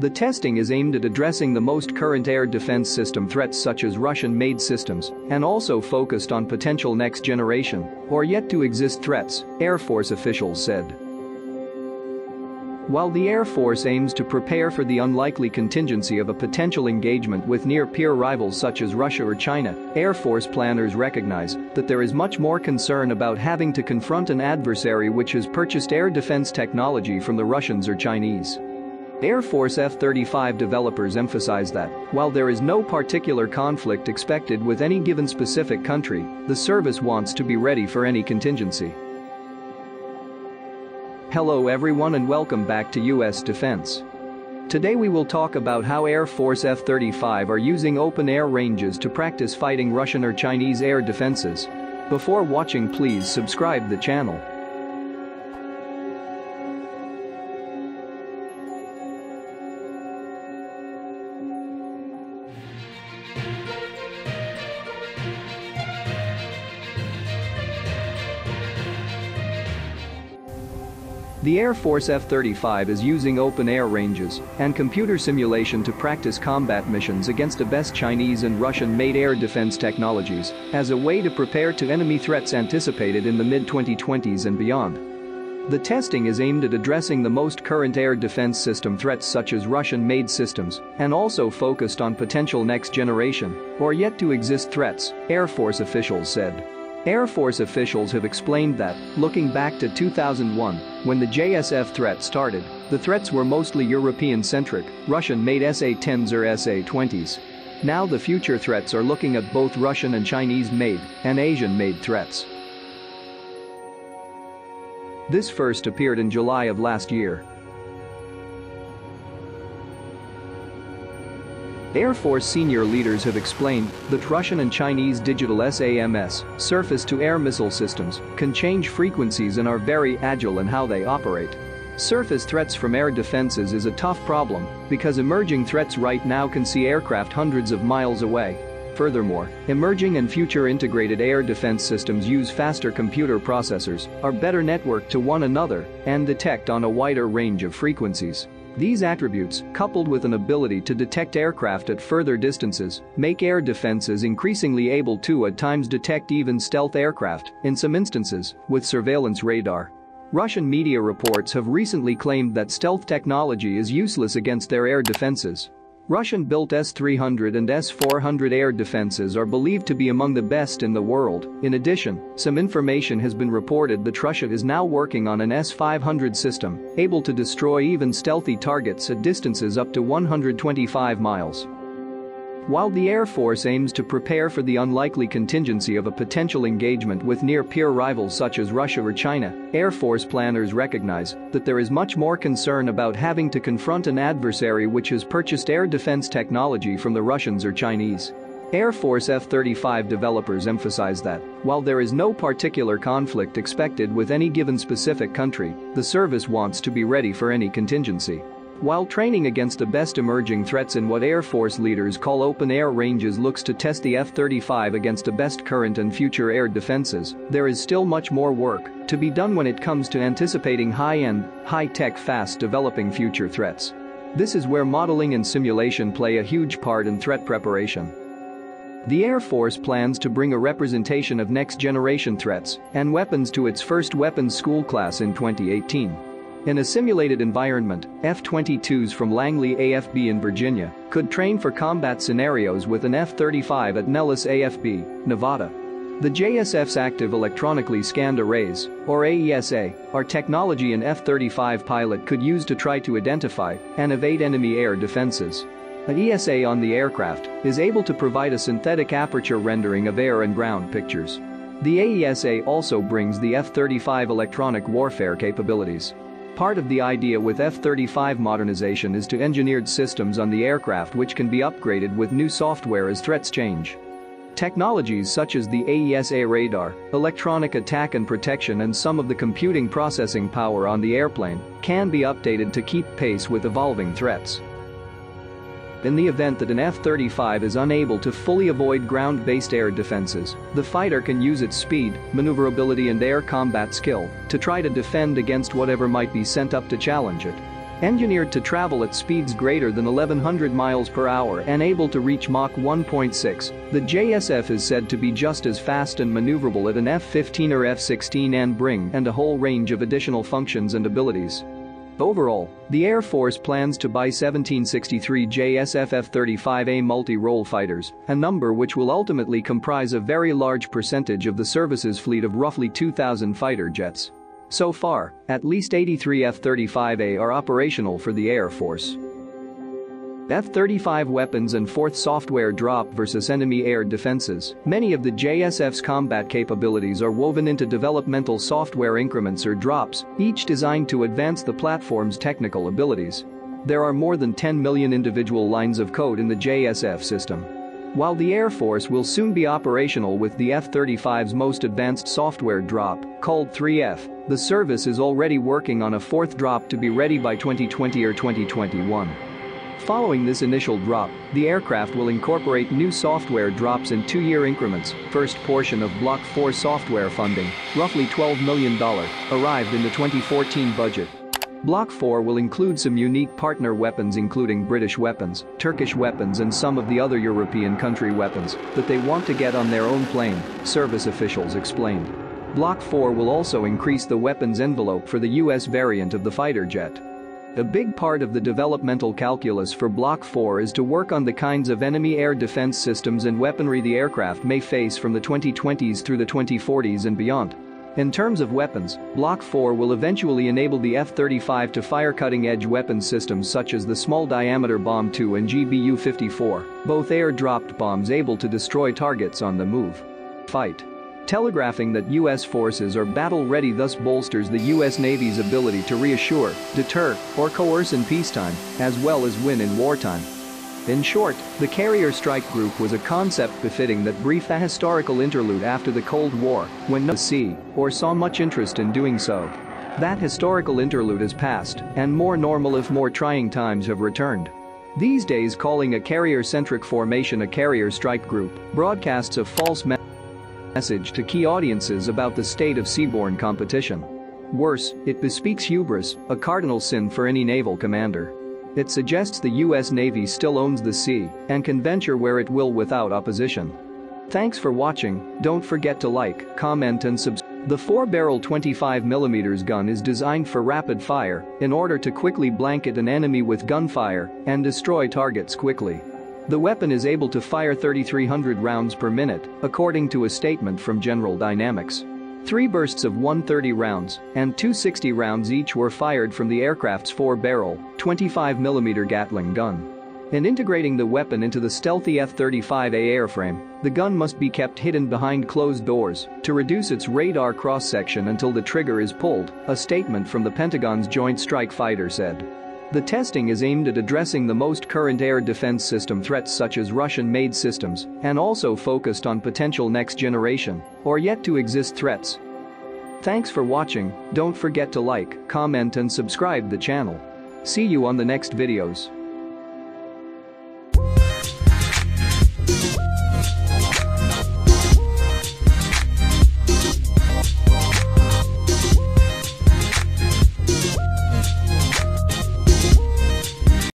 The testing is aimed at addressing the most current air defense system threats such as Russian-made systems and also focused on potential next-generation or yet-to-exist threats, Air Force officials said. While the Air Force aims to prepare for the unlikely contingency of a potential engagement with near-peer rivals such as Russia or China, Air Force planners recognize that there is much more concern about having to confront an adversary which has purchased air defense technology from the Russians or Chinese. Air Force F-35 developers emphasize that, while there is no particular conflict expected with any given specific country, the service wants to be ready for any contingency. Hello everyone and welcome back to US Defense. Today we will talk about how Air Force F-35 are using open air ranges to practice fighting Russian or Chinese air defenses. Before watching, please subscribe the channel. The Air Force F-35 is using open-air ranges and computer simulation to practice combat missions against the best Chinese and Russian-made air defense technologies as a way to prepare to enemy threats anticipated in the mid-2020s and beyond. The testing is aimed at addressing the most current air defense system threats such as Russian-made systems and also focused on potential next-generation or yet-to-exist threats, Air Force officials said. Air Force officials have explained that, looking back to 2001, when the JSF threat started, the threats were mostly European-centric, Russian-made SA-10s or SA-20s. Now the future threats are looking at both Russian and Chinese-made and Asian-made threats. This first appeared in July of last year. Air Force senior leaders have explained that Russian and Chinese digital SAMS, surface-to-air missile systems, can change frequencies and are very agile in how they operate. Surface threats from air defenses is a tough problem because emerging threats right now can see aircraft hundreds of miles away. Furthermore, emerging and future integrated air defense systems use faster computer processors, are better networked to one another, and detect on a wider range of frequencies. These attributes, coupled with an ability to detect aircraft at further distances, make air defenses increasingly able to at times detect even stealth aircraft, in some instances, with surveillance radar. Russian media reports have recently claimed that stealth technology is useless against their air defenses. Russian-built S-300 and S-400 air defenses are believed to be among the best in the world. In addition, some information has been reported that Russia is now working on an S-500 system, able to destroy even stealthy targets at distances up to 125 miles. While the Air Force aims to prepare for the unlikely contingency of a potential engagement with near-peer rivals such as Russia or China, Air Force planners recognize that there is much more concern about having to confront an adversary which has purchased air defense technology from the Russians or Chinese. Air Force F-35 developers emphasize that, while there is no particular conflict expected with any given specific country, the service wants to be ready for any contingency. While training against the best emerging threats in what Air Force leaders call open-air ranges looks to test the F-35 against the best current and future air defenses, there is still much more work to be done when it comes to anticipating high-end, high-tech, fast-developing future threats. This is where modeling and simulation play a huge part in threat preparation. The Air Force plans to bring a representation of next-generation threats and weapons to its first weapons school class in 2018. In a simulated environment, F-22s from Langley AFB in Virginia could train for combat scenarios with an F-35 at Nellis AFB, Nevada. The JSF's active electronically scanned arrays, or AESA, are technology an F-35 pilot could use to try to identify and evade enemy air defenses. An ESA on the aircraft is able to provide a synthetic aperture rendering of air and ground pictures. The AESA also brings the F-35 electronic warfare capabilities. Part of the idea with F-35 modernization is to engineered systems on the aircraft which can be upgraded with new software as threats change. Technologies such as the AESA radar, electronic attack and protection and some of the computing processing power on the airplane can be updated to keep pace with evolving threats. In the event that an F-35 is unable to fully avoid ground-based air defenses, the fighter can use its speed, maneuverability and air combat skill to try to defend against whatever might be sent up to challenge it. Engineered to travel at speeds greater than 1100 miles per hour and able to reach Mach 1.6, the JSF is said to be just as fast and maneuverable as an F-15 or F-16 and bring a whole range of additional functions and abilities. Overall, the Air Force plans to buy 1763 JSF F-35A multi-role fighters, a number which will ultimately comprise a very large percentage of the service's fleet of roughly 2,000 fighter jets. So far, at least 83 F-35A are operational for the Air Force. F-35 weapons and fourth software drop versus enemy air defenses. Many of the JSF's combat capabilities are woven into developmental software increments or drops, each designed to advance the platform's technical abilities. There are more than 10 million individual lines of code in the JSF system. While the Air Force will soon be operational with the F-35's most advanced software drop, called 3F, the service is already working on a fourth drop to be ready by 2020 or 2021. Following this initial drop, the aircraft will incorporate new software drops in 2-year increments. First portion of Block 4 software funding, roughly $12 million, arrived in the 2014 budget. Block 4 will include some unique partner weapons including British weapons, Turkish weapons and some of the other European country weapons that they want to get on their own plane, service officials explained. Block 4 will also increase the weapons envelope for the US variant of the fighter jet. A big part of the developmental calculus for Block 4 is to work on the kinds of enemy air defense systems and weaponry the aircraft may face from the 2020s through the 2040s and beyond. In terms of weapons, Block 4 will eventually enable the F-35 to fire cutting-edge weapons systems such as the small-diameter Bomb 2 and GBU-54, both air-dropped bombs able to destroy targets on the move. Fight. Telegraphing that U.S. forces are battle-ready thus bolsters the U.S. Navy's ability to reassure, deter, or coerce in peacetime, as well as win in wartime. In short, the Carrier Strike Group was a concept befitting that brief historical interlude after the Cold War, when no sea or saw much interest in doing so. That historical interlude has passed, and more normal if more trying times have returned. These days calling a carrier-centric formation a Carrier Strike Group broadcasts a false message to key audiences about the state of seaborne competition. Worse, it bespeaks hubris, a cardinal sin for any naval commander. It suggests the US Navy still owns the sea and can venture where it will without opposition. Thanks for watching, don't forget to like, comment and subscribe. The 4-barrel 25mm gun is designed for rapid fire in order to quickly blanket an enemy with gunfire and destroy targets quickly. The weapon is able to fire 3,300 rounds per minute, according to a statement from General Dynamics. 3 bursts of 130 rounds and 260 rounds each were fired from the aircraft's 4-barrel, 25mm Gatling gun. In integrating the weapon into the stealthy F-35A airframe, the gun must be kept hidden behind closed doors to reduce its radar cross-section until the trigger is pulled, a statement from the Pentagon's Joint Strike Fighter said. The testing is aimed at addressing the most current air defense system threats such as Russian-made systems and also focused on potential next-generation or yet-to-exist threats. Thanks for watching, don't forget to like, comment and subscribe the channel. See you on the next videos.